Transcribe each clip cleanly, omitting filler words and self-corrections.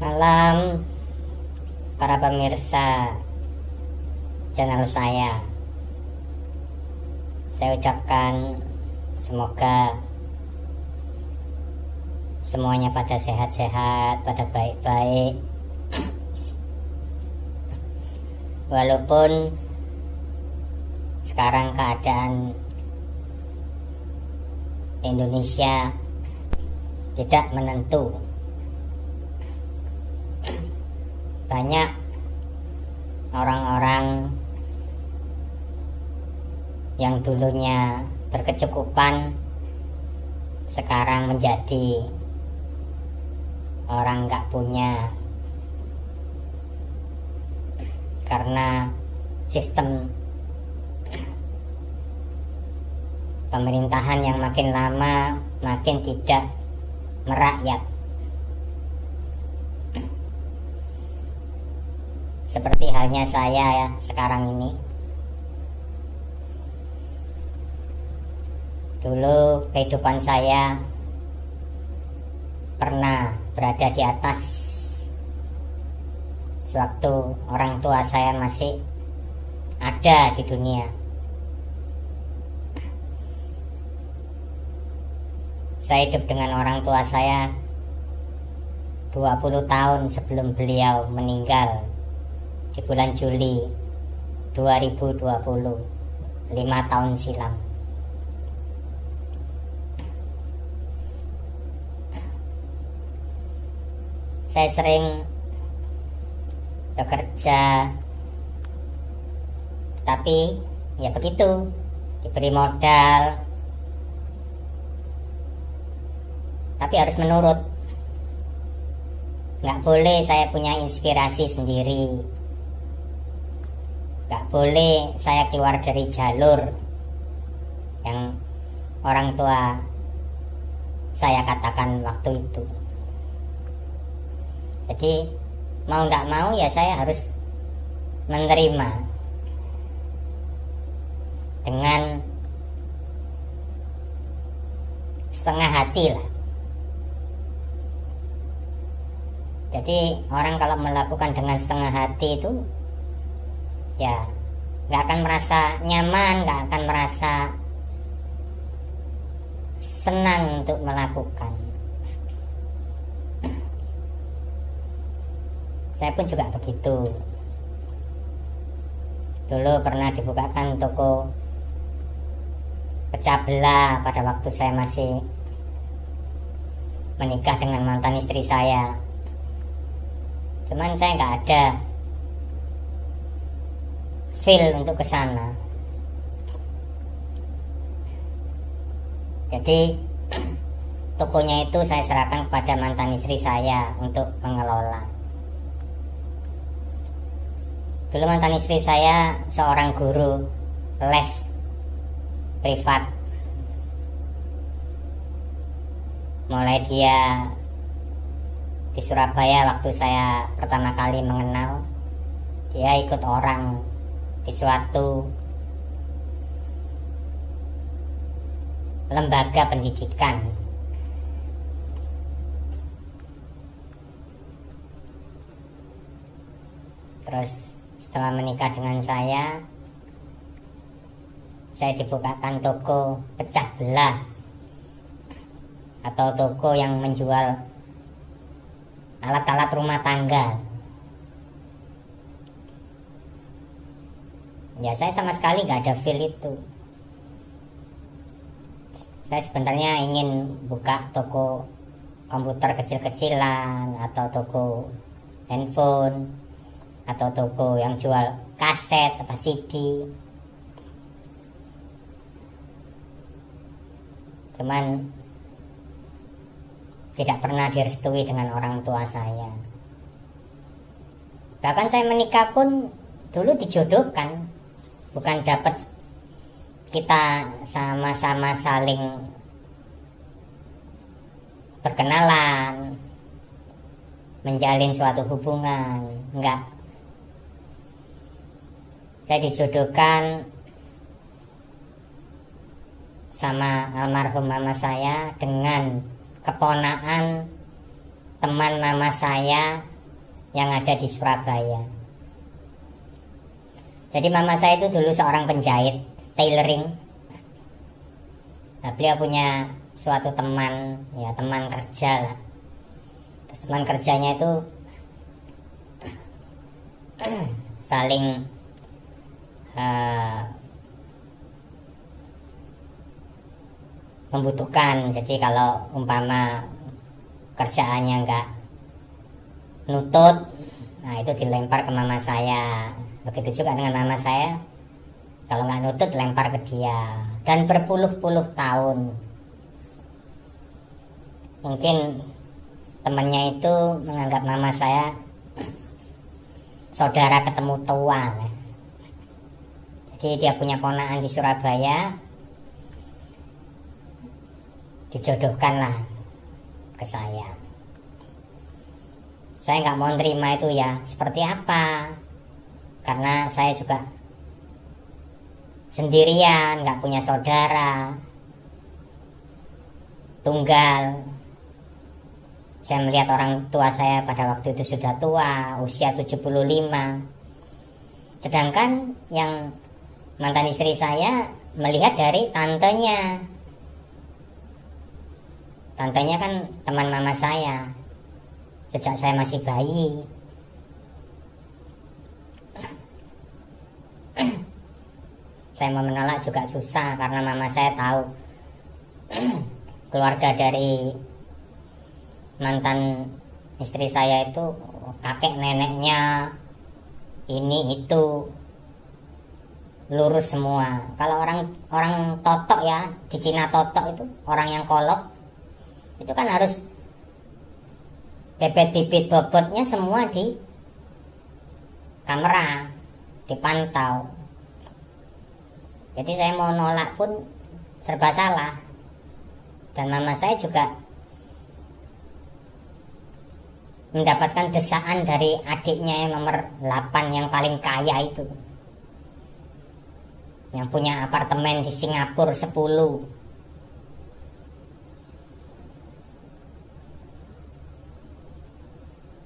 Malam para pemirsa channel saya ucapkan semoga semuanya pada sehat-sehat, pada baik-baik. Walaupun sekarang keadaan Indonesia tidak menentu, banyak orang-orang yang dulunya berkecukupan sekarang menjadi orang nggak punya karena sistem pemerintahan yang makin lama makin tidak merakyat. Seperti halnya saya ya sekarang ini. Dulu kehidupan saya pernah berada di atas sewaktu orang tua saya masih ada di dunia. Saya hidup dengan orang tua saya 20 tahun sebelum beliau meninggal di bulan Juli 2020, 5 tahun silam. Saya sering bekerja, tapi ya begitu, diberi modal, tapi harus menurut. Nggak boleh saya punya inspirasi sendiri, nggak boleh saya keluar dari jalur yang orang tua saya katakan waktu itu. Jadi mau nggak mau ya saya harus menerima dengan setengah hati lah. Jadi orang kalau melakukan dengan setengah hati itu ya nggak akan merasa nyaman, nggak akan merasa senang untuk melakukan. Saya pun juga begitu. Dulu pernah dibukakan toko pecah belah pada waktu saya masih menikah dengan mantan istri saya. Cuman saya nggak ada feel untuk ke sana. Jadi tokonya itu saya serahkan kepada mantan istri saya untuk mengelola. Dulu mantan istri saya seorang guru les privat. Mulai dia di Surabaya waktu saya pertama kali mengenal, dia ikut orang di suatu lembaga pendidikan. Terus setelah menikah dengan saya dibukakan toko pecah belah atau toko yang menjual alat-alat rumah tangga. Ya saya sama sekali gak ada feel itu. Saya sebenarnya ingin buka toko komputer kecil-kecilan, atau toko handphone, atau toko yang jual kaset atau CD. Cuman tidak pernah direstui dengan orang tua saya. Bahkan saya menikah pun dulu dijodohkan, bukan dapat kita sama-sama saling berkenalan, menjalin suatu hubungan. Enggak. Saya dijodohkan sama almarhum mama saya dengan keponakan teman mama saya yang ada di Surabaya. Jadi mama saya itu dulu seorang penjahit tailoring. Nah, beliau punya suatu teman, ya teman kerja lah. Terus teman kerjanya itu saling membutuhkan. Jadi kalau umpama kerjaannya nggak nutut, nah itu dilempar ke mama saya. Begitu juga dengan mama saya, kalau nggak nutut lempar ke dia. Dan berpuluh-puluh tahun, mungkin temannya itu menganggap mama saya saudara ketemu tua. Jadi dia punya ponakan di Surabaya, dijodohkanlah ke saya. Saya nggak mau nerima itu ya seperti apa, karena saya juga sendirian, nggak punya saudara, tunggal. Saya melihat orang tua saya pada waktu itu sudah tua, usia 75. Sedangkan yang mantan istri saya melihat dari tantenya. Tantenya kan teman mama saya sejak saya masih bayi. Saya mau menolak juga susah, karena mama saya tahu keluarga dari mantan istri saya itu kakek neneknya ini itu lurus semua. Kalau orang totok ya, di Cina totok itu orang yang kolot itu kan harus bibit bobotnya semua di kamera, dipantau. Jadi saya mau nolak pun serba salah. Dan mama saya juga mendapatkan desaan dari adiknya yang nomor 8 yang paling kaya itu, yang punya apartemen di Singapura 10.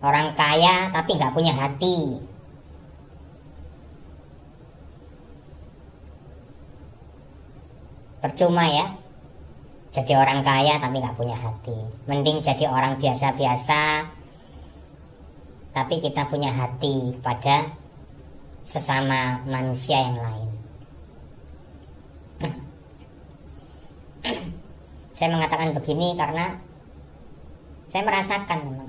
Orang kaya tapi nggak punya hati. Percuma ya jadi orang kaya tapi nggak punya hati. Mending jadi orang biasa-biasa tapi kita punya hati pada sesama manusia yang lain. Saya mengatakan begini karena saya merasakan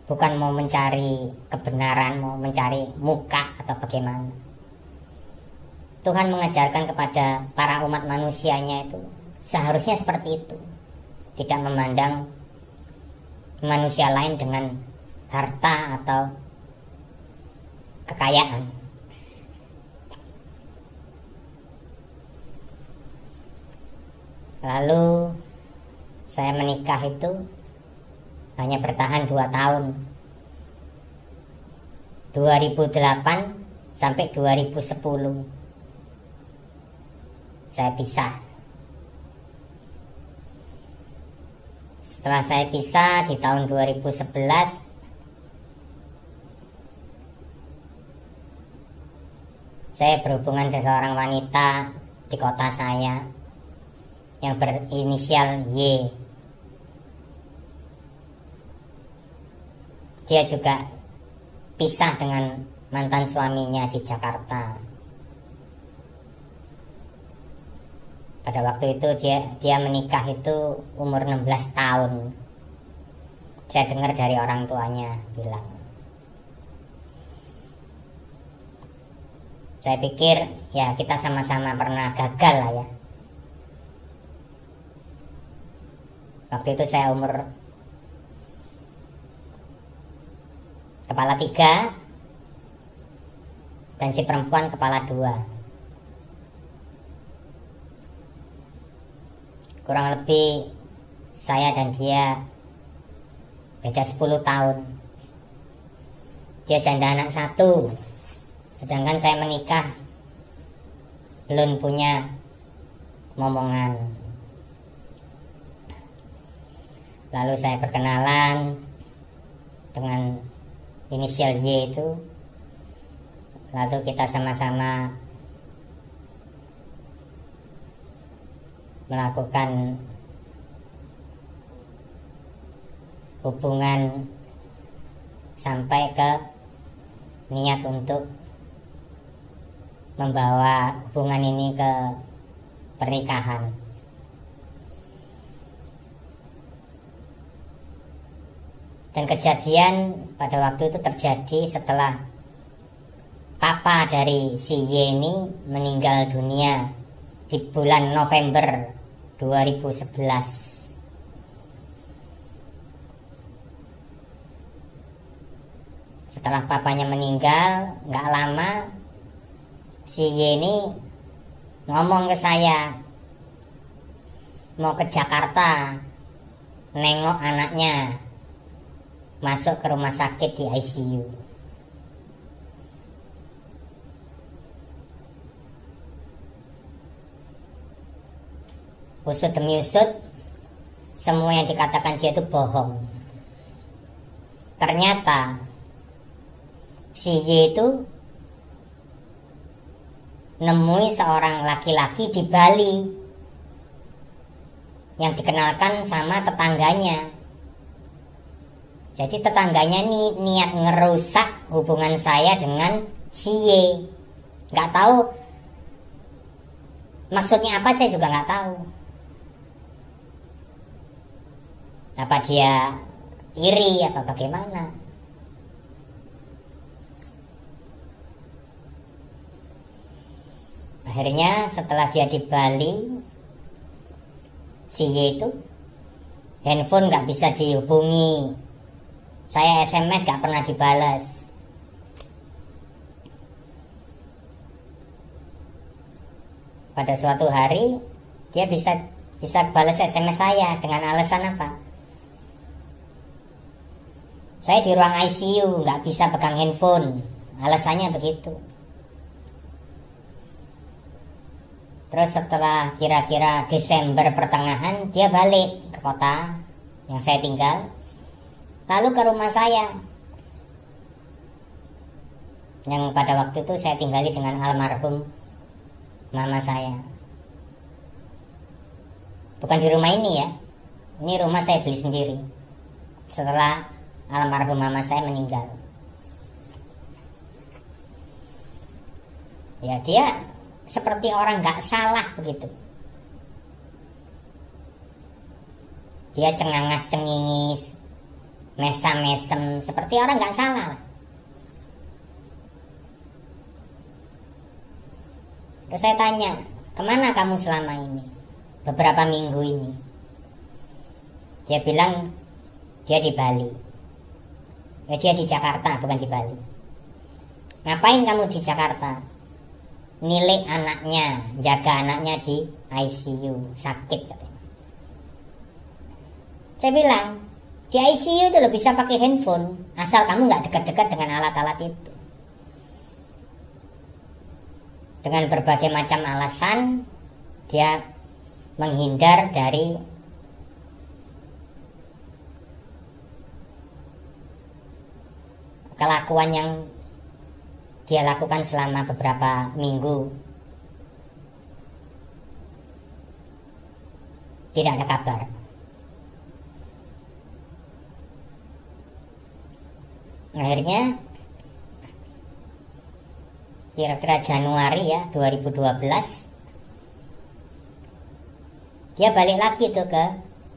bukan mau mencari kebenaran, mau mencari muka atau bagaimana. Tuhan mengajarkan kepada para umat manusianya itu seharusnya seperti itu. Tidak memandang manusia lain dengan harta atau kekayaan. Lalu saya menikah itu hanya bertahan 2 tahun, 2008 sampai 2010 saya pisah. Setelah saya pisah di tahun 2011, saya berhubungan dengan seorang wanita di kota saya yang berinisial Y. Dia juga pisah dengan mantan suaminya di Jakarta. Pada waktu itu dia menikah itu umur 16 tahun. Saya dengar dari orang tuanya bilang. Saya pikir ya kita sama-sama pernah gagal lah ya. Waktu itu saya umur kepala 3 dan si perempuan kepala 2. Kurang lebih saya dan dia beda 10 tahun. Dia janda anak 1, sedangkan saya menikah belum punya momongan. Lalu saya berkenalan dengan inisial Y itu. Lalu kita sama-sama melakukan hubungan sampai ke niat untuk membawa hubungan ini ke pernikahan. Dan kejadian pada waktu itu terjadi setelah papa dari si Y ini meninggal dunia di bulan November 2011. Setelah papanya meninggal, gak lama si Y ini ngomong ke saya mau ke Jakarta nengok anaknya masuk ke rumah sakit di ICU. Usut demi usut, semua yang dikatakan dia itu bohong. Ternyata si Y itu nemui seorang laki-laki di Bali yang dikenalkan sama tetangganya. Jadi tetangganya nih niat ngerusak hubungan saya dengan si Y. Gak tahu maksudnya apa, saya juga gak tahu. Apa dia iri apa bagaimana. Akhirnya setelah dia di Bali, si Y itu handphone gak bisa dihubungi. Saya SMS gak pernah dibalas. Pada suatu hari dia bisa balas SMS saya dengan alasan apa? Saya di ruang ICU, gak bisa pegang handphone. Alasannya begitu. Terus setelah kira-kira Desember pertengahan, dia balik ke kota yang saya tinggal. Lalu ke rumah saya, yang pada waktu itu saya tinggali dengan almarhum mama saya. Bukan di rumah ini ya, ini rumah saya beli sendiri setelah almarhum mama saya meninggal. Ya dia seperti orang gak salah begitu. Dia cengangas cengingis, mesam-mesem, seperti orang gak salah. Terus saya tanya, kemana kamu selama ini? Beberapa minggu ini. Dia bilang dia di Bali. Dia di Jakarta, bukan di Bali. Ngapain kamu di Jakarta? Nilik anaknya, jaga anaknya di ICU, sakit katanya. Saya bilang, di ICU itu lo bisa pakai handphone, asal kamu gak dekat-dekat dengan alat-alat itu. Dengan berbagai macam alasan, dia menghindar dari kelakuan yang dia lakukan selama beberapa minggu. Tidak ada kabar. Akhirnya kira-kira Januari ya 2012 dia balik lagi tuh ke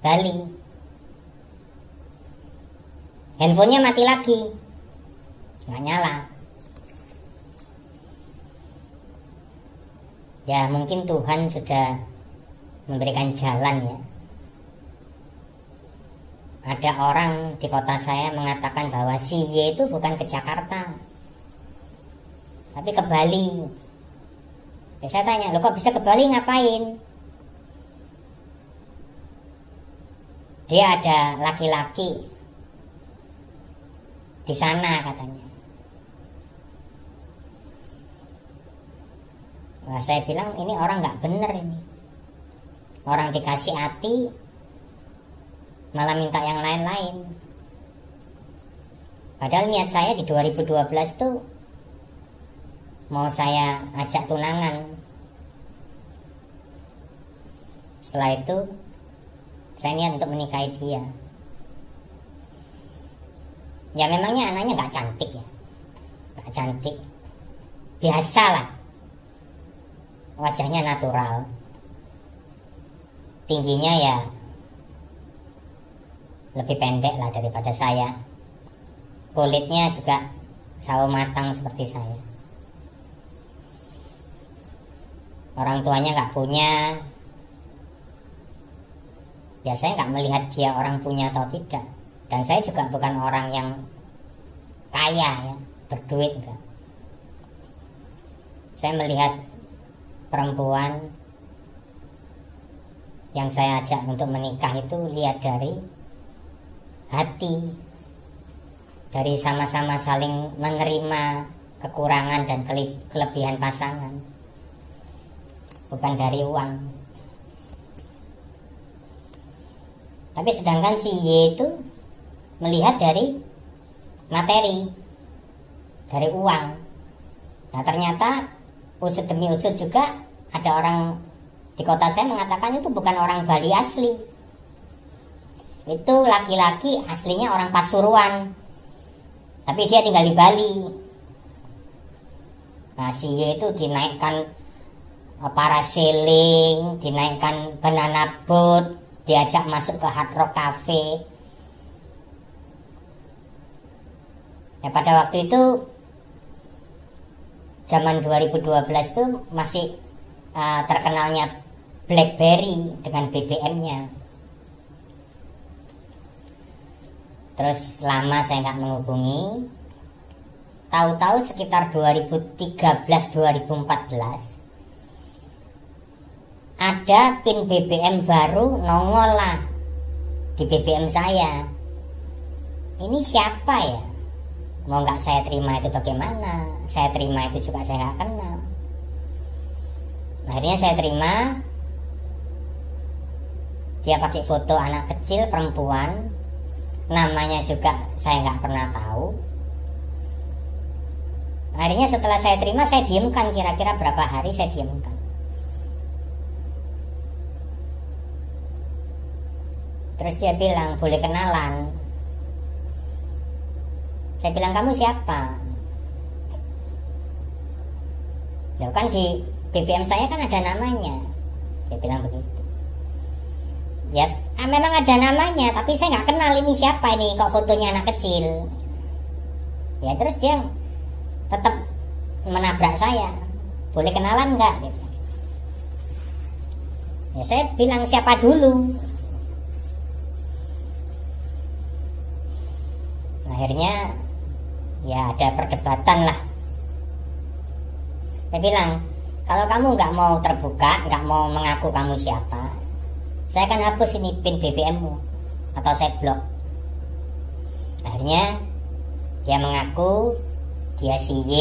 Bali. Handphonenya mati lagi, nggak nyala. Ya mungkin Tuhan sudah memberikan jalan ya. Ada orang di kota saya mengatakan bahwa si Y itu bukan ke Jakarta, tapi ke Bali. Ya, saya tanya, lo kok bisa ke Bali ngapain? Dia ada laki-laki di sana katanya. Nah, saya bilang ini orang nggak bener ini. Orang dikasih hati malah minta yang lain-lain. Padahal niat saya di 2012 tuh mau saya ajak tunangan. Setelah itu saya niat untuk menikahi dia. Ya memangnya anaknya gak cantik ya, gak cantik, biasa lah, wajahnya natural, tingginya ya lebih pendek lah daripada saya, kulitnya juga sawo matang seperti saya. Orang tuanya gak punya, ya saya gak melihat dia orang punya atau tidak. Dan saya juga bukan orang yang kaya ya, berduit enggak. Saya melihat perempuan yang saya ajak untuk menikah itu lihat dari hati, dari sama-sama saling menerima kekurangan dan kelebihan pasangan, bukan dari uang. Tapi sedangkan si Y itu melihat dari materi, dari uang. Nah ternyata usut demi usut juga ada orang di kota saya mengatakan itu bukan orang Bali asli, itu laki-laki aslinya orang Pasuruan, tapi dia tinggal di Bali. Nah si Y itu dinaikkan parasailing, dinaikkan banana boat, diajak masuk ke Hard Rock Cafe. Ya pada waktu itu zaman 2012 itu masih terkenalnya BlackBerry dengan BBM-nya. Terus lama saya nggak menghubungi. Tahu-tahu sekitar 2013-2014 ada pin BBM baru nongol lah di BBM saya. Ini siapa ya? Mau nggak saya terima itu bagaimana? Saya terima itu juga saya nggak kenal. Akhirnya saya terima. Dia pakai foto anak kecil perempuan, namanya juga saya nggak pernah tahu. Akhirnya setelah saya terima, saya diamkan. Kira-kira berapa hari saya diamkan. Terus dia bilang, boleh kenalan. Saya bilang, kamu siapa? Ya kan di BBM saya kan ada namanya. Dia bilang begitu. Ya memang ada namanya, tapi saya nggak kenal ini siapa ini, kok fotonya anak kecil. Ya terus dia tetap menabrak saya. Boleh kenalan nggak? Gitu. Ya saya bilang siapa dulu. Akhirnya ya ada perdebatan lah. Saya bilang, kalau kamu nggak mau terbuka, nggak mau mengaku kamu siapa, saya akan hapus ini pin BBM-mu atau saya blok. Akhirnya dia mengaku dia si Y.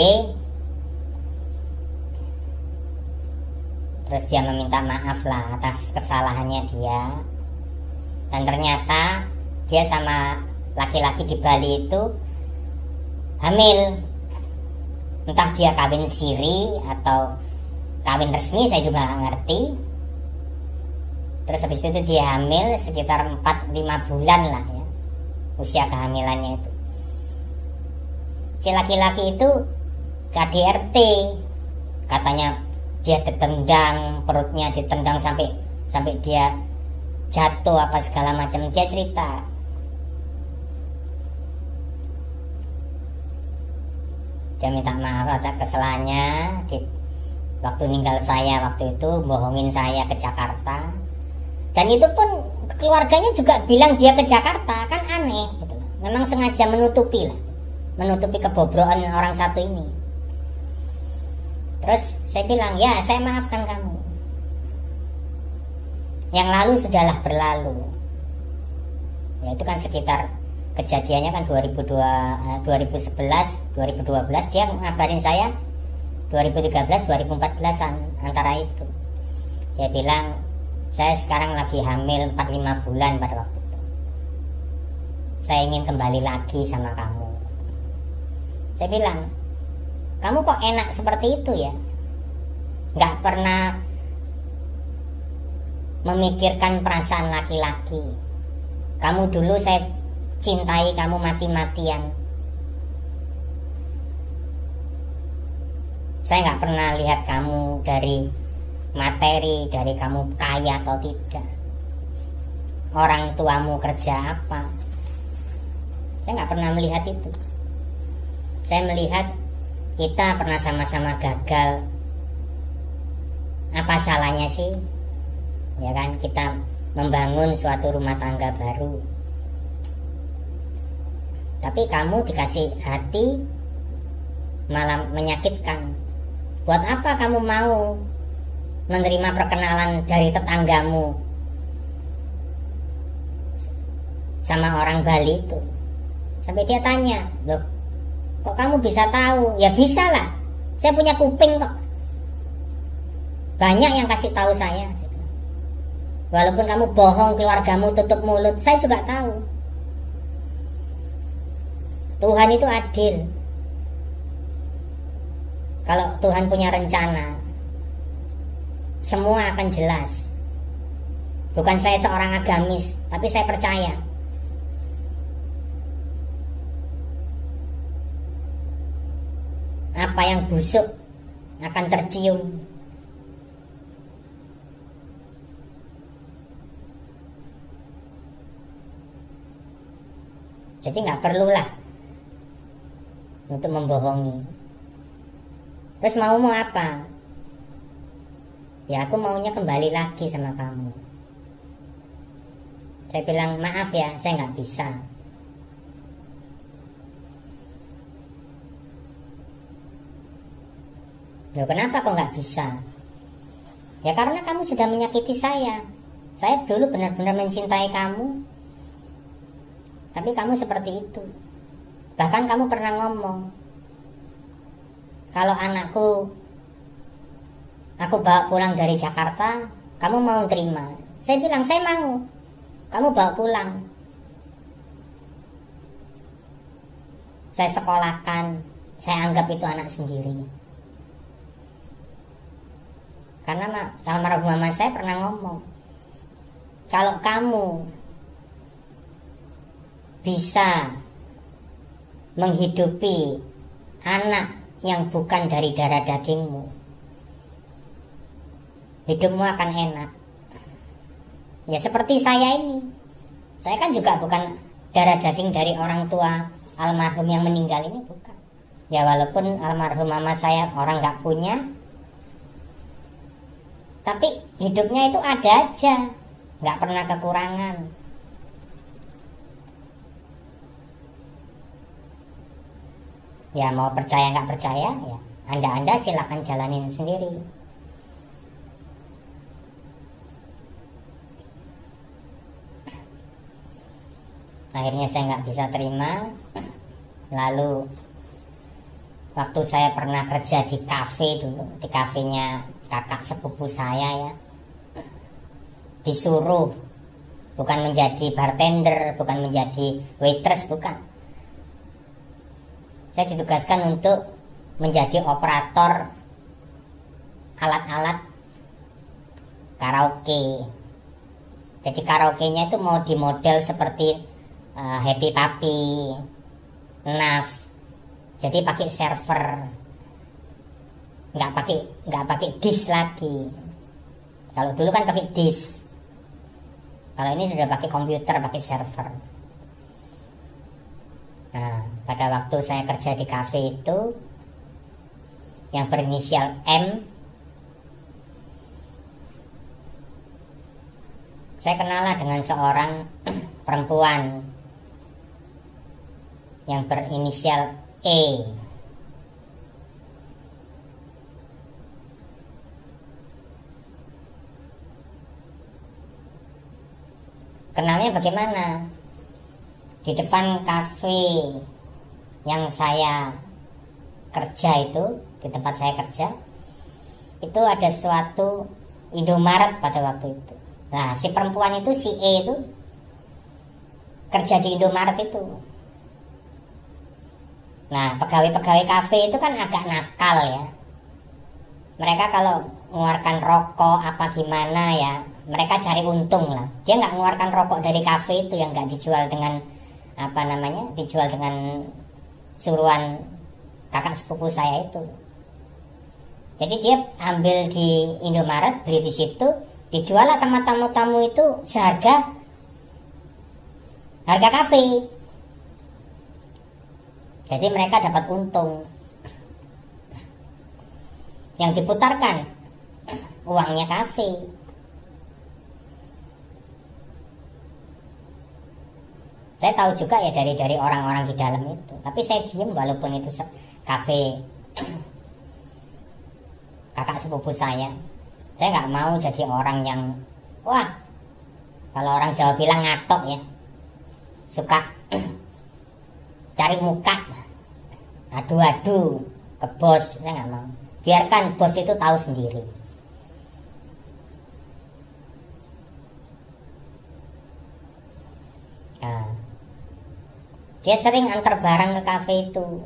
Terus dia meminta maaf lah atas kesalahannya dia. Dan ternyata dia sama laki-laki di Bali itu hamil. Entah dia kawin siri atau kawin resmi, saya juga gak ngerti. Terus habis itu dia hamil sekitar 4-5 bulan lah ya, usia kehamilannya itu. Si laki-laki itu KDRT, katanya dia ditendang, perutnya ditendang sampai dia jatuh apa segala macam. Dia cerita. Dia minta maaf atas kesalahannya waktu ninggal saya waktu itu, bohongin saya ke Jakarta. Dan itu pun keluarganya juga bilang dia ke Jakarta, kan aneh gitu. Memang sengaja menutupi kebobrokan orang satu ini. Terus saya bilang, ya saya maafkan kamu, yang lalu sudahlah berlalu. Ya itu kan sekitar kejadiannya kan 2011, 2012. Dia ngabarin saya 2013, 2014an antara itu. Dia bilang, saya sekarang lagi hamil 4-5 bulan pada waktu itu. saya ingin kembali lagi sama kamu. Saya bilang, kamu kok enak seperti itu ya, nggak pernah memikirkan perasaan laki-laki. Kamu dulu saya cintai kamu mati-matian. Saya nggak pernah lihat kamu dari materi, dari kamu kaya atau tidak, orang tuamu kerja apa. Saya nggak pernah melihat itu. Saya melihat kita pernah sama-sama gagal. Apa salahnya sih, ya kan, kita membangun suatu rumah tangga baru. Tapi kamu dikasih hati malah menyakitkan. Buat apa kamu mau menerima perkenalan dari tetanggamu sama orang Bali itu? Sampai dia tanya, loh kok kamu bisa tahu? Ya bisa lah, saya punya kuping kok. Banyak yang kasih tahu saya. Walaupun kamu bohong, keluargamu tutup mulut, saya juga tahu. Tuhan itu adil. Kalau Tuhan punya rencana, semua akan jelas. Bukan saya seorang agamis, tapi saya percaya apa yang busuk akan tercium. Jadi nggak perlulah untuk membohongi. Terus mau apa? Ya aku maunya kembali lagi sama kamu. Saya bilang, maaf ya, saya nggak bisa. Loh kenapa kok nggak bisa? Ya karena kamu sudah menyakiti saya. Saya dulu benar-benar mencintai kamu, tapi kamu seperti itu. Bahkan kamu pernah ngomong, kalau anakku aku bawa pulang dari Jakarta, kamu mau terima? Saya bilang, saya mau. Kamu bawa pulang, saya sekolahkan, saya anggap itu anak sendiri. Karena almarhum mama saya pernah ngomong, kalau kamu bisa menghidupi anak yang bukan dari darah dagingmu, hidupmu akan enak. Ya seperti saya ini, saya kan juga bukan darah daging dari orang tua almarhum yang meninggal ini, bukan. Ya walaupun almarhum mama saya orang gak punya, tapi hidupnya itu ada aja, gak pernah kekurangan. Ya mau percaya nggak percaya, ya anda silakan jalanin sendiri. Akhirnya saya nggak bisa terima. Lalu waktu saya pernah kerja di kafe dulu, di kafenya kakak sepupu saya ya, disuruh bukan menjadi bartender, bukan menjadi waitress, bukan. Saya ditugaskan untuk menjadi operator alat-alat karaoke. Jadi karaoke-nya itu mau dimodel seperti Happy Papi, NAF. Jadi pakai server, nggak pakai disk lagi. Kalau dulu kan pakai disk. Kalau ini sudah pakai komputer, pakai server. Nah, pada waktu saya kerja di kafe itu yang berinisial M, saya kenalan dengan seorang perempuan yang berinisial E. Kenalnya bagaimana? Di depan kafe yang saya kerja itu, di tempat saya kerja, itu ada suatu Indomaret pada waktu itu. Nah, si perempuan itu, si E itu, kerja di Indomaret itu. Nah, pegawai-pegawai kafe itu kan agak nakal ya. Mereka kalau mengeluarkan rokok apa gimana ya, mereka cari untung lah. Dia nggak mengeluarkan rokok dari kafe itu yang nggak dijual dengan apa namanya, dijual dengan suruhan kakak sepupu saya itu. Jadi dia ambil di Indomaret, beli di situ, dijual lah sama tamu-tamu itu seharga harga kafe. Jadi mereka dapat untung. Yang diputarkan uangnya kafe. Saya tahu juga ya dari orang-orang di dalam itu. Tapi saya diem walaupun itu kafe kakak sepupu saya. Saya nggak mau jadi orang yang wah, kalau orang Jawa bilang ngatok ya, suka cari muka, adu-adu ke bos. Saya nggak mau. Biarkan bos itu tahu sendiri. Nah, dia sering antar barang ke kafe itu.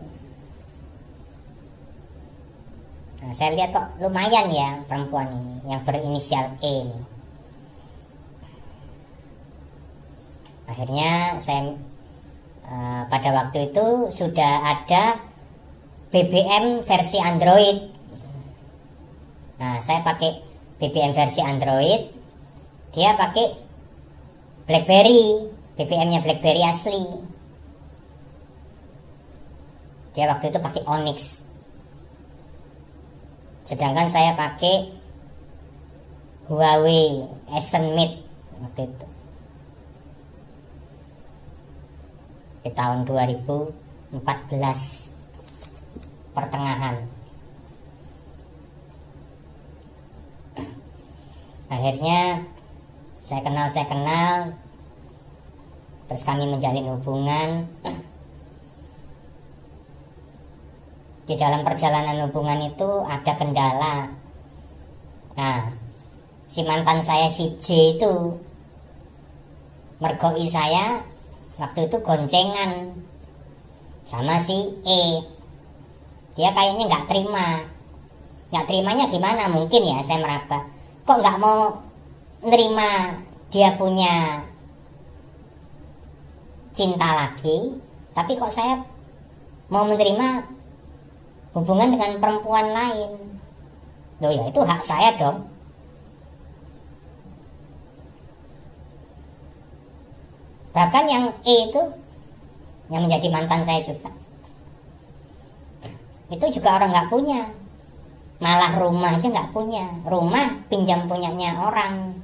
Nah, saya lihat kok lumayan ya perempuan ini yang berinisial E. Akhirnya saya pada waktu itu sudah ada BBM versi Android. Nah, saya pakai BBM versi Android, dia pakai BlackBerry, BBM-nya BlackBerry asli. Dia waktu itu pakai Onyx. Sedangkan saya pakai Huawei Accent Mate waktu itu. Di tahun 2014 pertengahan. Akhirnya saya kenal, terus kami menjalin hubungan. Di dalam perjalanan hubungan itu ada kendala. Nah, si mantan saya si J itu mergoi saya waktu itu goncengan sama si E. Dia kayaknya nggak terima. Nggak terimanya gimana? Mungkin ya saya meraba, kok nggak mau nerima dia punya cinta lagi, tapi kok saya mau menerima hubungan dengan perempuan lain. Loh ya, itu hak saya dong. Bahkan yang E itu, yang menjadi mantan saya juga, itu juga orang nggak punya. Malah rumah aja nggak punya. Rumah pinjam punyanya orang.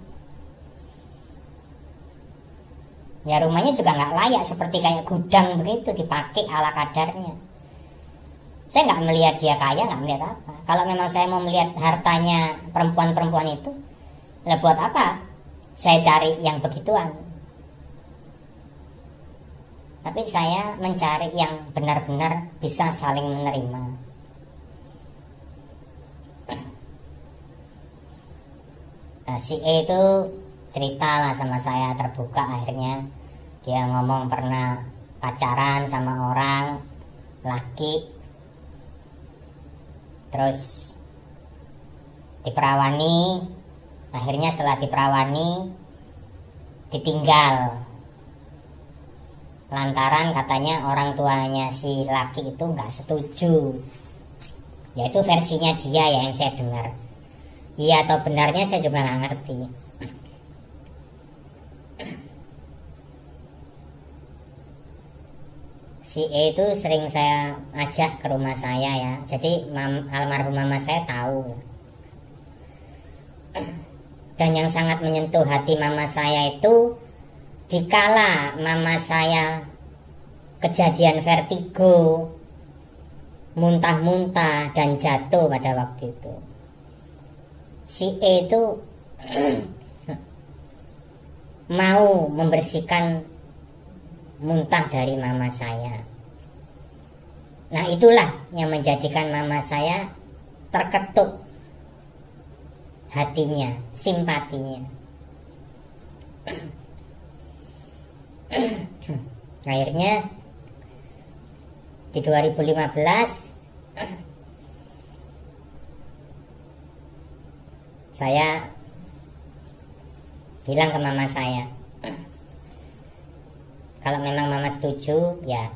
Ya rumahnya juga nggak layak, seperti kayak gudang begitu, dipakai ala kadarnya. Saya nggak melihat dia kaya, nggak melihat apa. Kalau memang saya mau melihat hartanya perempuan-perempuan itu, lah buat apa saya cari yang begituan? Tapi saya mencari yang benar-benar bisa saling menerima. Nah, si E itu ceritalah sama saya terbuka. Akhirnya dia ngomong pernah pacaran sama orang laki, terus diperawani. Akhirnya setelah diperawani ditinggal, lantaran katanya orang tuanya si laki itu nggak setuju. Ya itu versinya dia ya, yang saya dengar. Iya atau benarnya saya juga nggak ngerti. Si E itu sering saya ajak ke rumah saya ya. Jadi almarhum mama saya tahu ya. Dan yang sangat menyentuh hati mama saya itu, dikala mama saya kejadian vertigo, muntah-muntah dan jatuh pada waktu itu, si E itu mau membersihkan muntah dari mama saya. Nah itulah yang menjadikan mama saya terketuk hatinya, simpatinya. Akhirnya di 2015 saya bilang ke mama saya, kalau memang mama setuju, ya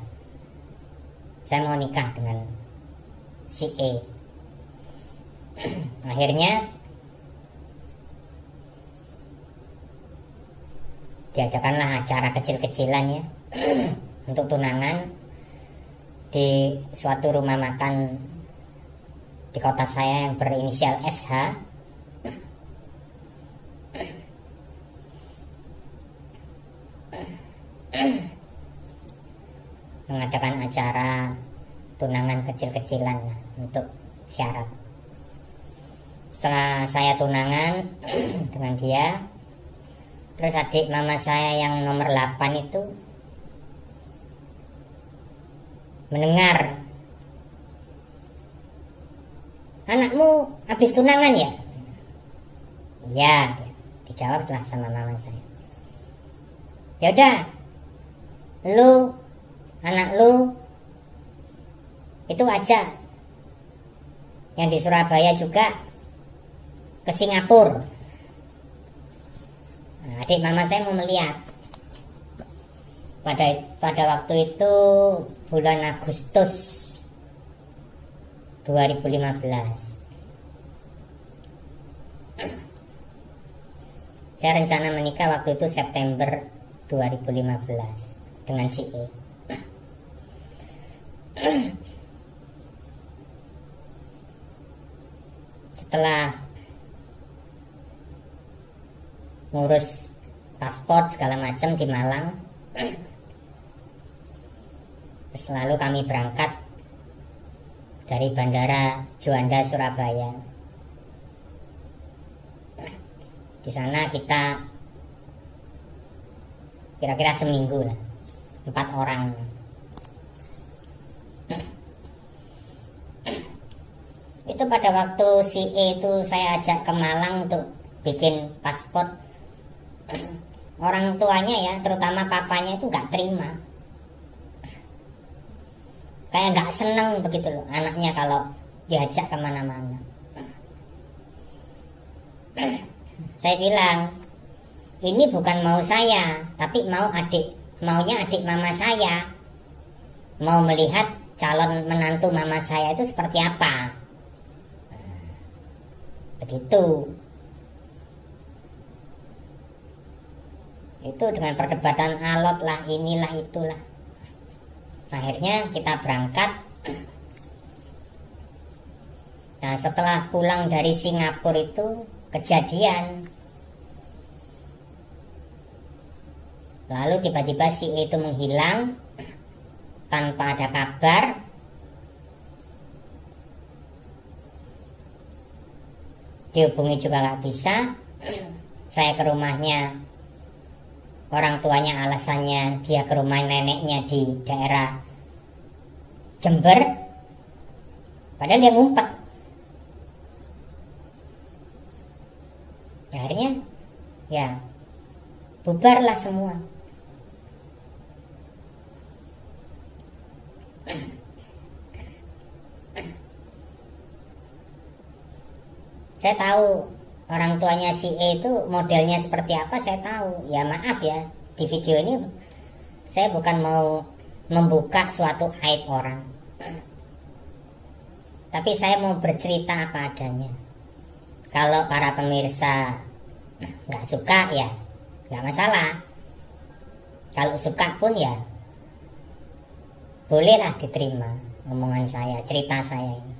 saya mau nikah dengan si E. Akhirnya diadakanlah acara kecil-kecilan ya untuk tunangan di suatu rumah makan di kota saya yang berinisial SH. Mengadakan acara tunangan kecil-kecilan lah untuk syarat. Setelah saya tunangan dengan dia, terus adik mama saya yang nomor 8 itu mendengar, anakmu habis tunangan ya? Ya, dijawablah sama mama saya. Ya udah, anak lu itu aja yang di Surabaya juga ke Singapura. Nah, adik mama saya mau melihat. Pada waktu itu bulan Agustus 2015. Saya rencana menikah waktu itu September 2015 dengan si E. Setelah ngurus paspor segala macam di Malang, terus lalu kami berangkat dari Bandara Juanda Surabaya. Di sana kita kira-kira seminggu lah, 4 orang. Itu pada waktu si E itu saya ajak ke Malang untuk bikin paspor. Orang tuanya ya, terutama papanya itu gak terima, kayak gak seneng begitu loh anaknya kalau diajak kemana-mana. Saya bilang, ini bukan mau saya, tapi maunya adik mama saya. Mau melihat calon menantu mama saya itu seperti apa. Begitu. Itu dengan perdebatan alot lah, inilah itulah. Akhirnya kita berangkat. Nah, setelah pulang dari Singapura itu kejadian. Lalu tiba-tiba si E itu menghilang tanpa ada kabar. Dihubungi juga gak bisa. Saya ke rumahnya, orang tuanya alasannya dia ke rumah neneknya di daerah Jember, padahal dia ngumpet. Akhirnya ya bubarlah semua. Saya tahu orang tuanya si E itu modelnya seperti apa, saya tahu. Ya maaf ya, di video ini saya bukan mau membuka suatu aib orang, tapi saya mau bercerita apa adanya. Kalau para pemirsa nggak suka ya nggak masalah. Kalau suka pun ya bolehlah diterima omongan saya, cerita saya ini.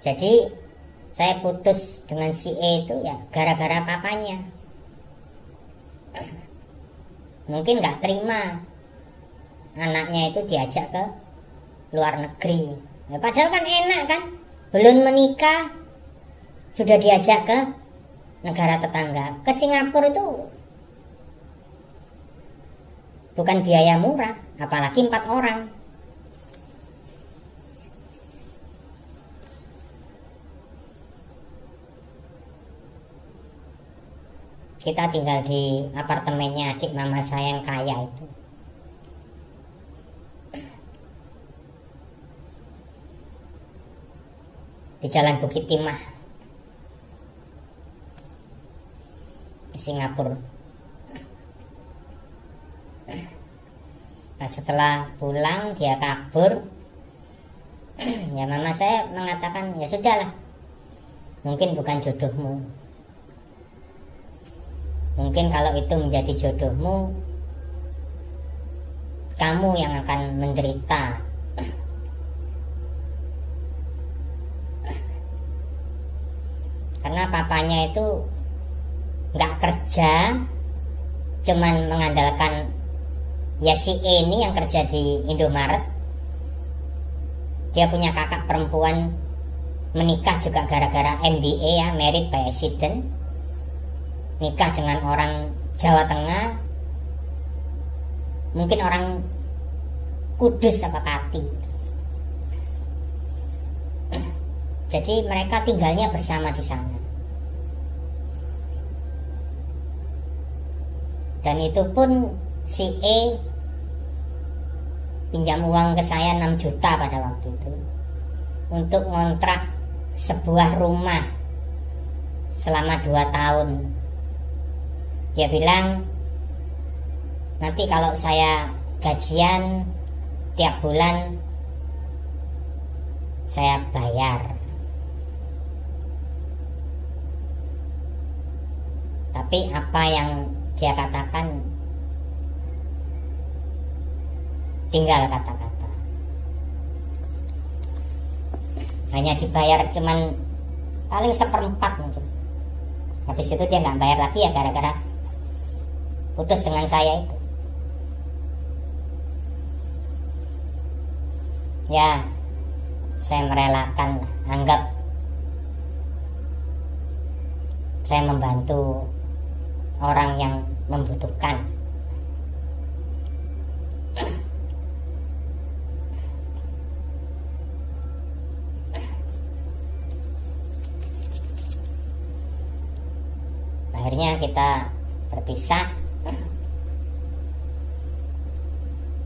Jadi saya putus dengan si E itu ya gara-gara papanya. Mungkin gak terima anaknya itu diajak ke luar negeri. Ya, padahal kan enak kan, belum menikah sudah diajak ke negara tetangga. Ke Singapura itu bukan biaya murah, apalagi 4 orang. kita tinggal di apartemennya adik mama saya yang kaya itu. Di Jalan Bukit Timah, di Singapura. Nah, setelah pulang dia kabur. Ya mama saya mengatakan, ya sudahlah, mungkin bukan jodohmu. Mungkin kalau itu menjadi jodohmu, kamu yang akan menderita. Karena papanya itu nggak kerja, cuman mengandalkan ya si E ini yang kerja di Indomaret. Dia punya kakak perempuan menikah juga gara-gara MBA ya, married by accident. Nikah dengan orang Jawa Tengah, mungkin orang Kudus apa Pati. Jadi mereka tinggalnya bersama di sana. Dan itu pun si E pinjam uang ke saya 6 juta pada waktu itu untuk ngontrak sebuah rumah selama 2 tahun. Dia bilang, nanti kalau saya gajian tiap bulan saya bayar. Tapi apa yang dia katakan tinggal kata-kata. Hanya dibayar cuman paling 1/4 mungkin. Habis itu dia nggak bayar lagi ya gara-gara putus dengan saya itu. Ya, saya merelakan, anggap saya membantu orang yang membutuhkan. Akhirnya kita berpisah.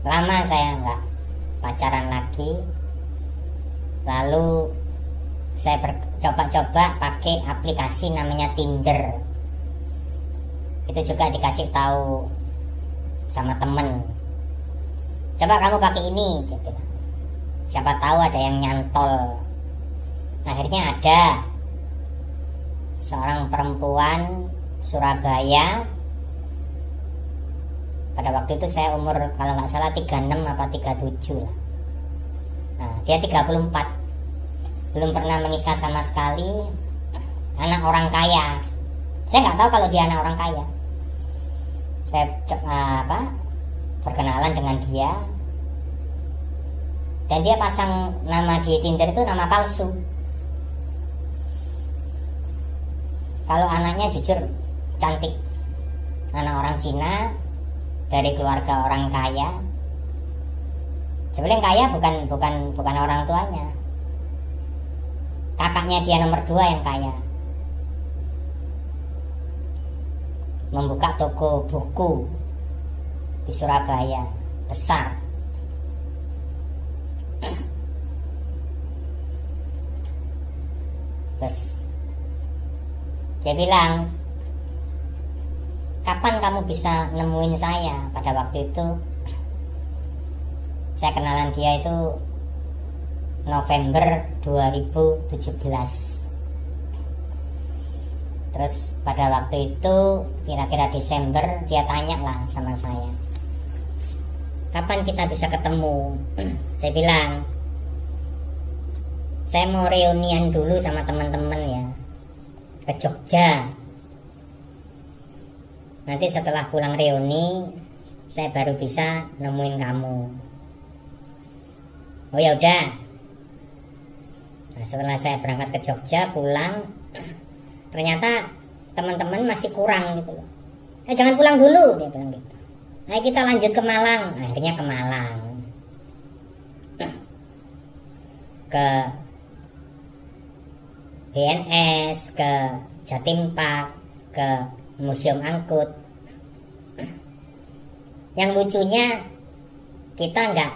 Lama saya nggak pacaran lagi. Lalu saya coba-coba pakai aplikasi namanya Tinder. Itu juga dikasih tahu sama temen, coba kamu pakai ini, dia bilang. Siapa tahu ada yang nyantol. Akhirnya ada seorang perempuan Surabaya. Pada waktu itu saya umur kalau nggak salah 36 apa 37 lah. Nah, dia 34, belum pernah menikah sama sekali, anak orang kaya. Saya nggak tahu kalau dia anak orang kaya. Saya perkenalan dengan dia, dan dia pasang nama di Tinder itu nama palsu. Kalau anaknya jujur cantik, anak orang Cina dari keluarga orang kaya. Sebenarnya kaya bukan orang tuanya, kakaknya dia nomor 2 yang kaya. Membuka toko buku di Surabaya besar. Terus dia bilang, kapan kamu bisa nemuin saya? Pada waktu itu saya kenalan dia itu November 2017. Terus pada waktu itu kira-kira Desember dia tanya lah sama saya, kapan kita bisa ketemu? Saya bilang, saya mau reunian dulu sama teman-teman ya, ke Jogja. Nanti setelah pulang reuni saya baru bisa nemuin kamu. Oh ya udah. Nah, setelah saya berangkat ke Jogja pulang, ternyata teman-teman masih kurang gitu loh. Jangan pulang dulu, dia bilang gitu. Ayo kita lanjut ke Malang. Akhirnya ke Malang, ke BNS, ke Jatim Park, ke museum angkut. Yang lucunya kita nggak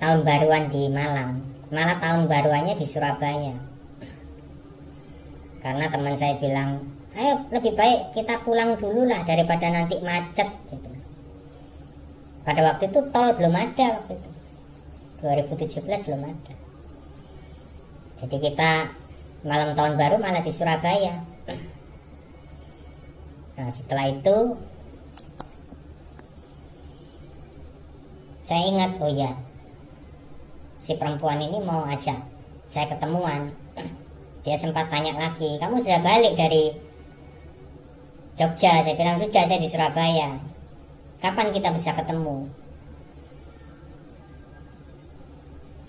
tahun baruan di Malang, malah tahun baruannya di Surabaya. Karena teman saya bilang, ayo lebih baik kita pulang dulu lah daripada nanti macet gitu. Pada waktu itu tol belum ada, waktu itu 2017 belum ada. Jadi kita malam tahun baru malah di Surabaya. Nah setelah itu saya ingat, oh ya, si perempuan ini mau ajak saya ketemuan. Dia sempat tanya lagi, kamu sudah balik dari Jogja? Saya bilang sudah, saya di Surabaya. Kapan kita bisa ketemu?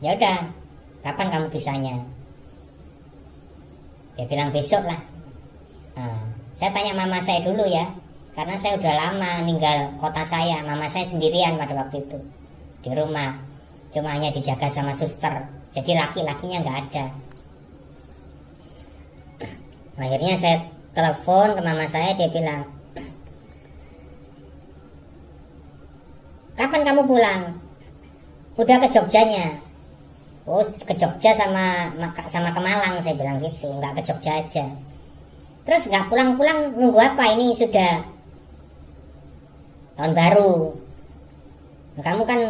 Ya udah, kapan kamu bisanya? Dia bilang besok lah. Nah, saya tanya mama saya dulu ya, karena saya udah lama ninggal kota saya. Mama saya sendirian pada waktu itu di rumah, cuma hanya dijaga sama suster. Jadi laki-lakinya nggak ada. Akhirnya saya telepon ke mama saya, dia bilang, kapan kamu pulang? Udah ke Jogjanya. Oh, ke Jogja sama ke Malang, saya bilang gitu, nggak ke Jogja aja. Terus nggak pulang-pulang nunggu apa? Ini sudah tahun baru. Nah, kamu kan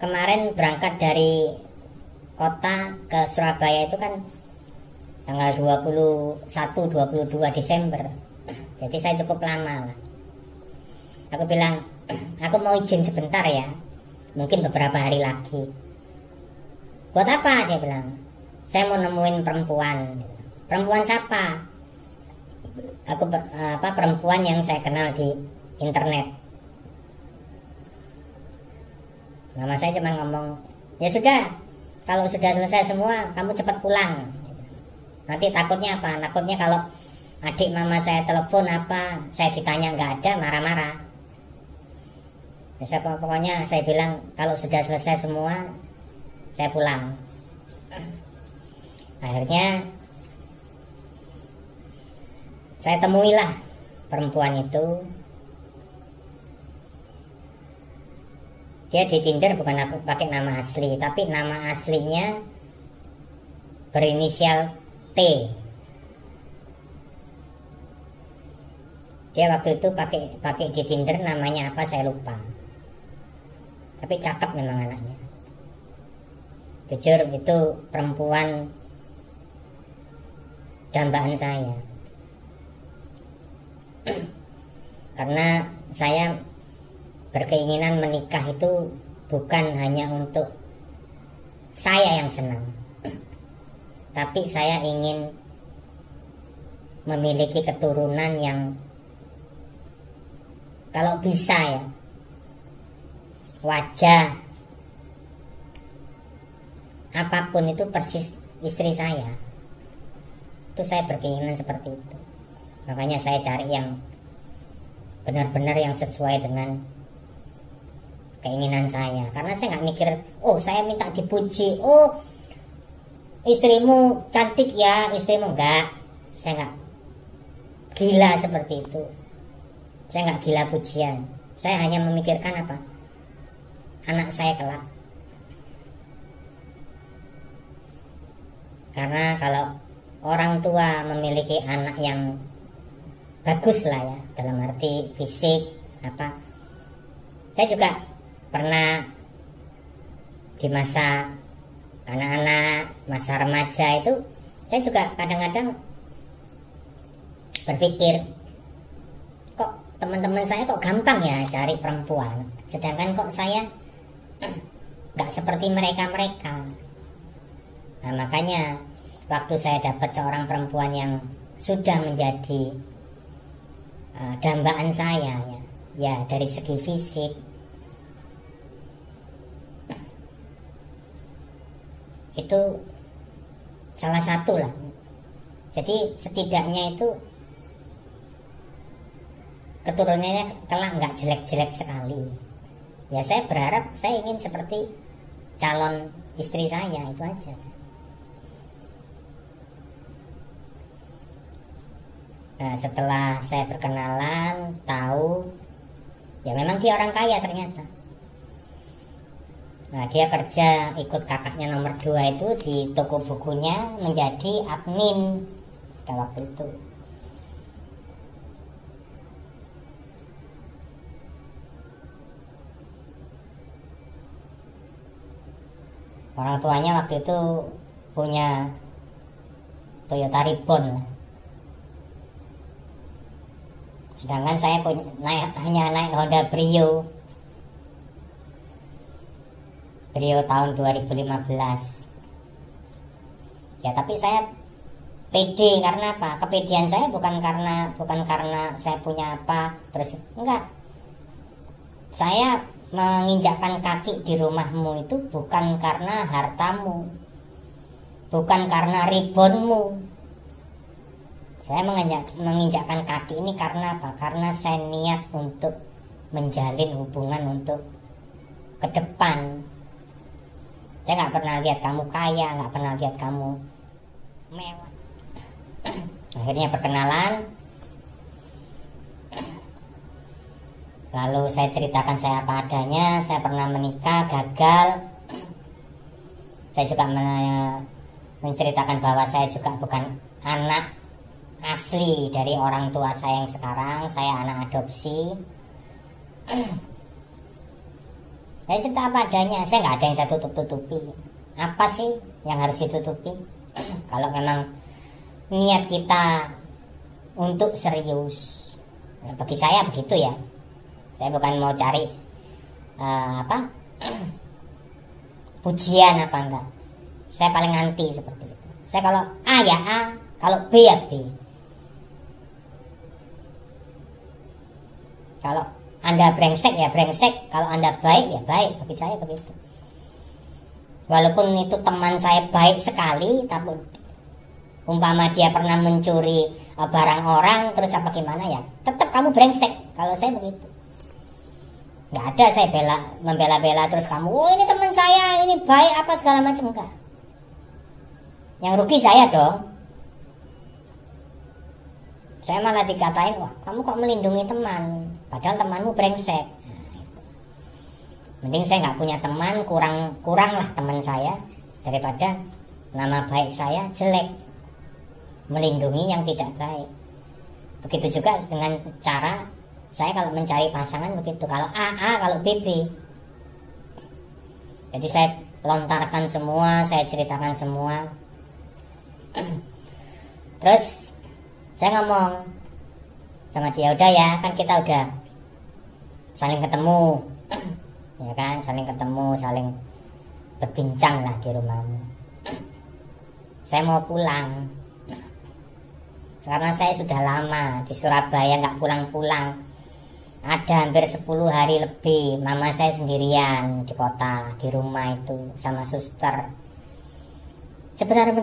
kemarin berangkat dari kota ke Surabaya itu kan tanggal 21-22 Desember. Jadi saya cukup lama lah. Aku bilang, aku mau izin sebentar ya, mungkin beberapa hari lagi. Buat apa? Dia bilang, saya mau nemuin perempuan. Perempuan siapa? Aku perempuan yang saya kenal di internet. Mama saya cuma ngomong, ya sudah, kalau sudah selesai semua kamu cepat pulang. Nanti takutnya apa? Takutnya kalau adik mama saya telepon apa, saya ditanya nggak ada, marah-marah. Ya, pokoknya saya bilang kalau sudah selesai semua saya pulang. Akhirnya saya temuilah perempuan itu. Dia di Tinder bukan pakai nama asli, tapi nama aslinya berinisial T. Dia waktu itu pakai di Tinder namanya apa saya lupa. Tapi cakep memang anaknya. Jujur itu perempuan dambaan saya. Karena saya berkeinginan menikah itu bukan hanya untuk saya yang senang, tapi saya ingin memiliki keturunan yang kalau bisa ya, wajah apapun itu persis istri saya. Itu saya berkeinginan seperti itu. Makanya saya cari yang benar-benar yang sesuai dengan keinginan saya. Karena saya nggak mikir, oh saya minta dipuji, oh istrimu cantik ya, istrimu enggak. Saya nggak gila seperti itu. Saya nggak gila pujian. Saya hanya memikirkan apa? Anak saya kelak. Karena kalau orang tua memiliki anak yang bagus lah ya, dalam arti fisik apa, saya juga pernah di masa anak-anak, masa remaja itu, saya juga kadang-kadang berpikir, kok teman-teman saya kok gampang ya cari perempuan, sedangkan kok saya nggak seperti mereka-mereka. Nah makanya waktu saya dapat seorang perempuan yang sudah menjadi dambaan saya ya dari segi fisik, itu salah satu lah. Jadi setidaknya itu keturunannya kelak nggak jelek-jelek sekali. Ya saya berharap saya ingin seperti calon istri saya, itu aja. Nah, setelah saya berkenalan, tahu ya memang dia orang kaya ternyata. Nah, dia kerja ikut kakaknya nomor 2 itu di toko bukunya menjadi admin pada waktu itu. Orang tuanya waktu itu punya Toyota Ribbon, sedangkan saya hanya naik Honda Brio tahun 2015. Ya tapi saya pede karena apa? Kepedean saya bukan karena saya punya apa, terus enggak. Saya menginjakkan kaki di rumahmu itu bukan karena hartamu, bukan karena ribonmu. Saya menginjakkan kaki ini karena apa? Karena saya niat untuk menjalin hubungan untuk ke depan. Saya nggak pernah lihat kamu kaya, nggak pernah lihat kamu mewah. Akhirnya perkenalan. Lalu saya ceritakan saya apa adanya. Saya pernah menikah, gagal. Saya juga menceritakan bahwa saya juga bukan anak asli dari orang tua saya yang sekarang. Saya anak adopsi. Saya cerita apa adanya, saya nggak ada yang saya tutup-tutupi. Apa sih yang harus ditutupi? Kalau memang niat kita untuk serius, bagi saya begitu ya. Saya bukan mau cari pujian apa enggak. Saya paling anti seperti itu. Saya kalau A ya A, kalau B ya B. Kalau Anda brengsek ya brengsek, kalau Anda baik ya baik, bagi saya begitu. Walaupun itu teman saya baik sekali, tapi umpama dia pernah mencuri barang orang terus apa gimana ya, tetap kamu brengsek. Kalau saya begitu, nggak ada saya membela-bela terus kamu, oh ini teman saya, ini baik apa segala macam, enggak. Yang rugi saya dong. Saya malah dikatain, wah kamu kok melindungi teman, padahal temanmu brengsek. Nah, itu. Mending saya nggak punya teman, kurang lah teman saya, daripada nama baik saya jelek, melindungi yang tidak baik. Begitu juga dengan cara saya kalau mencari pasangan begitu, kalau AA, kalau BB. Jadi saya lontarkan semua, saya ceritakan semua. Terus saya ngomong sama dia, udah ya, kan kita udah saling ketemu, ya kan, saling ketemu, saling berbincang lah di rumahmu. Saya mau pulang, karena saya sudah lama di Surabaya nggak pulang-pulang. Ada hampir 10 hari lebih, mama saya sendirian di kota, di rumah itu sama suster. Sebentar,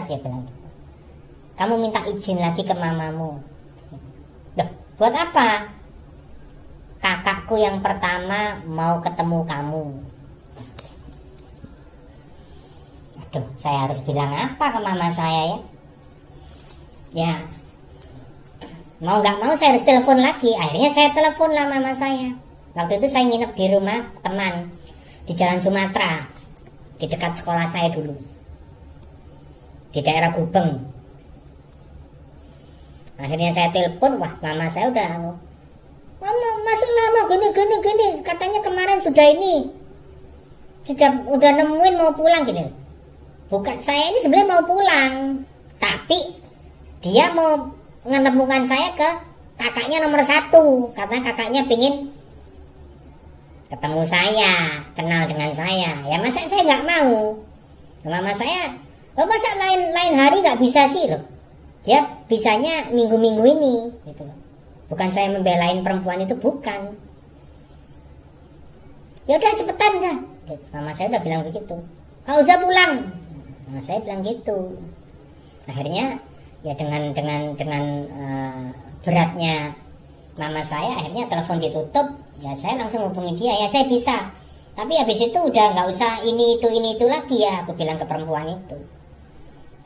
dia bilang. Kamu minta izin lagi ke mamamu. Loh, buat apa? Kakakku yang pertama mau ketemu kamu. Aduh, saya harus bilang apa ke mama saya ya? Ya, mau gak mau saya harus telepon lagi. Akhirnya saya telepon lah mama saya. Waktu itu saya nginep di rumah teman di Jalan Sumatera, di dekat sekolah saya dulu, di daerah Gubeng. Akhirnya saya telepon, wah mama saya udah, mama masuk lama gini, katanya kemarin sudah udah nemuin mau pulang gini. Bukan, saya ini sebenarnya mau pulang, tapi dia mau menemukan saya ke kakaknya nomor 1, karena kakaknya pingin ketemu saya, kenal dengan saya. Ya masa saya nggak mau? Mama saya, oh masa lain hari nggak bisa sih loh? Dia bisanya minggu-minggu ini, gitu loh. Bukan saya membelain perempuan itu, bukan. Ya udah cepetan dah. Mama saya udah bilang begitu. Kau udah pulang. Nah, saya bilang gitu. Akhirnya ya dengan beratnya mama saya, akhirnya telepon ditutup. Ya saya langsung hubungi dia. Ya saya bisa. Tapi habis itu udah nggak usah ini itu lagi ya. Aku bilang ke perempuan itu,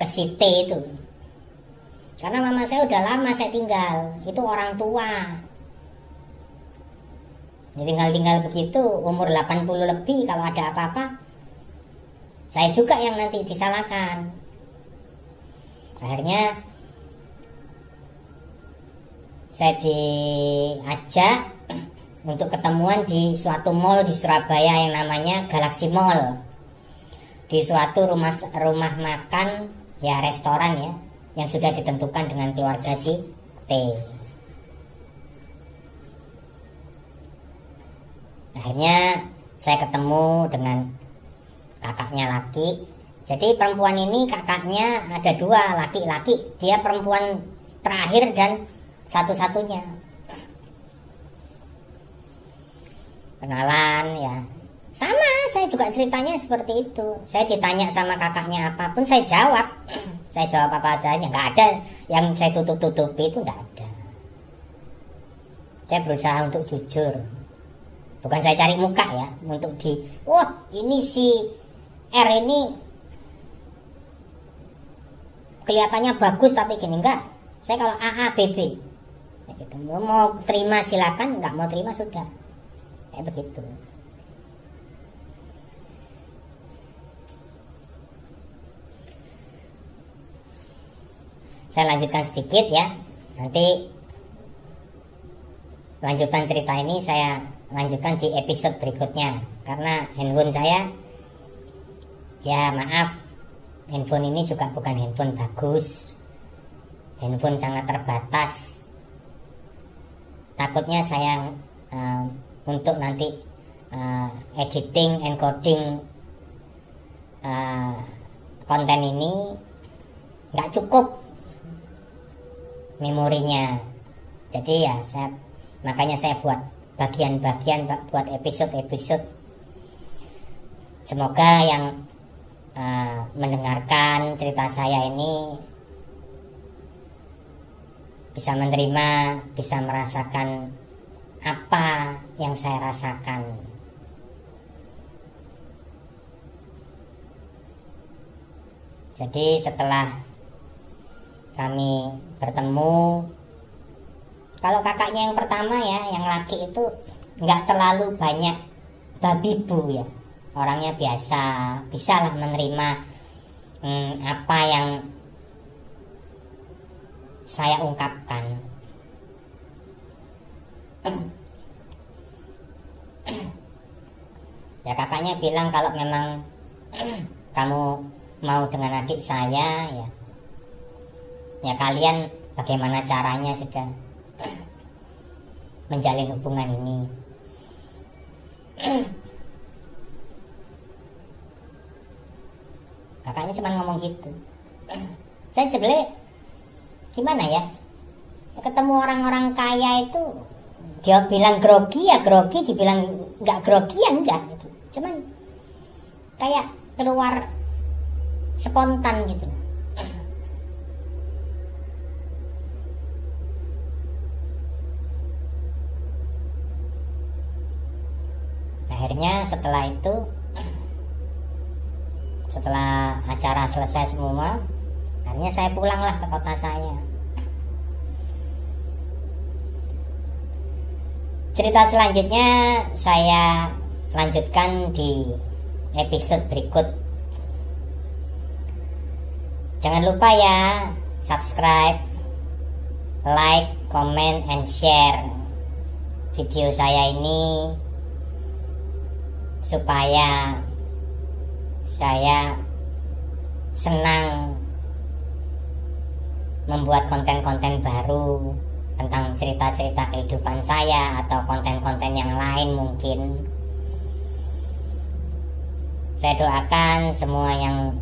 ke si T itu. Karena mama saya udah lama saya tinggal, itu orang tua. Ya, tinggal begitu, umur 80 lebih, kalau ada apa-apa saya juga yang nanti disalahkan. Akhirnya saya diajak untuk ketemuan di suatu mall di Surabaya yang namanya Galaxy Mall, di suatu rumah makan, ya restoran ya, yang sudah ditentukan dengan keluarga si T. Akhirnya saya ketemu dengan kakaknya laki. Jadi perempuan ini kakaknya ada dua, laki-laki. Dia perempuan terakhir dan satu-satunya. Kenalan ya. Sama, saya juga ceritanya seperti itu. Saya ditanya sama kakaknya apapun saya jawab. Saya jawab apa adanya. Nggak ada yang saya tutup-tutupi, itu nggak ada. Saya berusaha untuk jujur. Bukan saya cari muka ya, untuk ini si R ini kelihatannya bagus tapi gini, enggak. Saya kalau AABB ya gitu. Mau terima silakan, nggak mau terima sudah. Kayak begitu. Saya lanjutkan sedikit ya. Nanti lanjutan cerita ini saya lanjutkan di episode berikutnya, karena handphone saya, ya maaf, handphone ini juga bukan handphone bagus, handphone sangat terbatas. Takutnya saya untuk nanti editing, encoding konten ini nggak cukup memorinya. Jadi ya makanya saya buat bagian-bagian, buat episode-episode. Semoga yang mendengarkan cerita saya ini bisa menerima, bisa merasakan apa yang saya rasakan. Jadi setelah kami bertemu, kalau kakaknya yang pertama ya, yang laki itu nggak terlalu banyak babi bu ya, orangnya biasa, bisalah menerima apa yang saya ungkapkan. Ya kakaknya bilang kalau memang kamu mau dengan adik saya ya kalian bagaimana caranya sudah menjalin hubungan ini. Kakaknya cuma ngomong gitu. Saya sebenarnya gimana ya, ketemu orang-orang kaya itu dia bilang grogi ya grogi, dibilang nggak grogi ya enggak gitu. Cuman kayak keluar spontan gitu. Akhirnya setelah acara selesai semua, akhirnya saya pulanglah ke kota saya. Cerita selanjutnya saya lanjutkan di episode berikut. Jangan lupa ya, subscribe, like, comment, and share video saya ini supaya saya senang membuat konten-konten baru tentang cerita-cerita kehidupan saya atau konten-konten yang lain mungkin. Saya doakan semua yang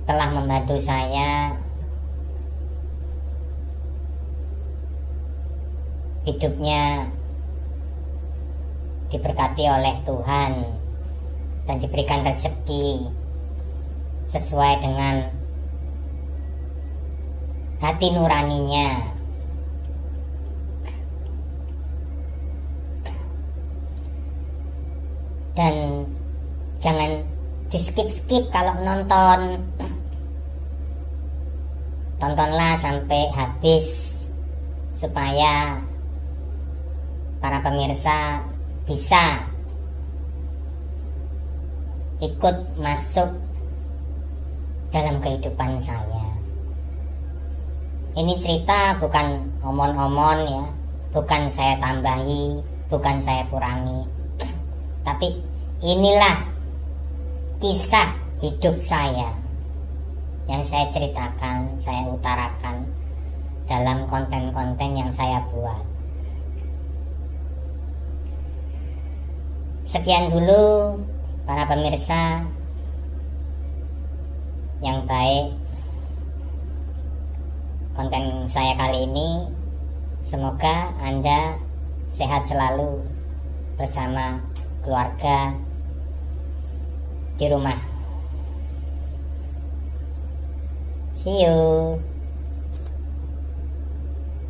telah membantu saya hidupnya diberkati oleh Tuhan dan diberikan rezeki sesuai dengan hati nuraninya. Dan jangan di skip-skip kalau nonton tontonlah sampai habis supaya para pemirsa bisa ikut masuk dalam kehidupan saya. Ini cerita bukan omon-omon ya, bukan saya tambahi, bukan saya kurangi, tapi inilah kisah hidup saya yang saya ceritakan, saya utarakan dalam konten-konten yang saya buat. Sekian dulu para pemirsa yang baik, konten saya kali ini. Semoga Anda sehat selalu bersama keluarga di rumah. See you.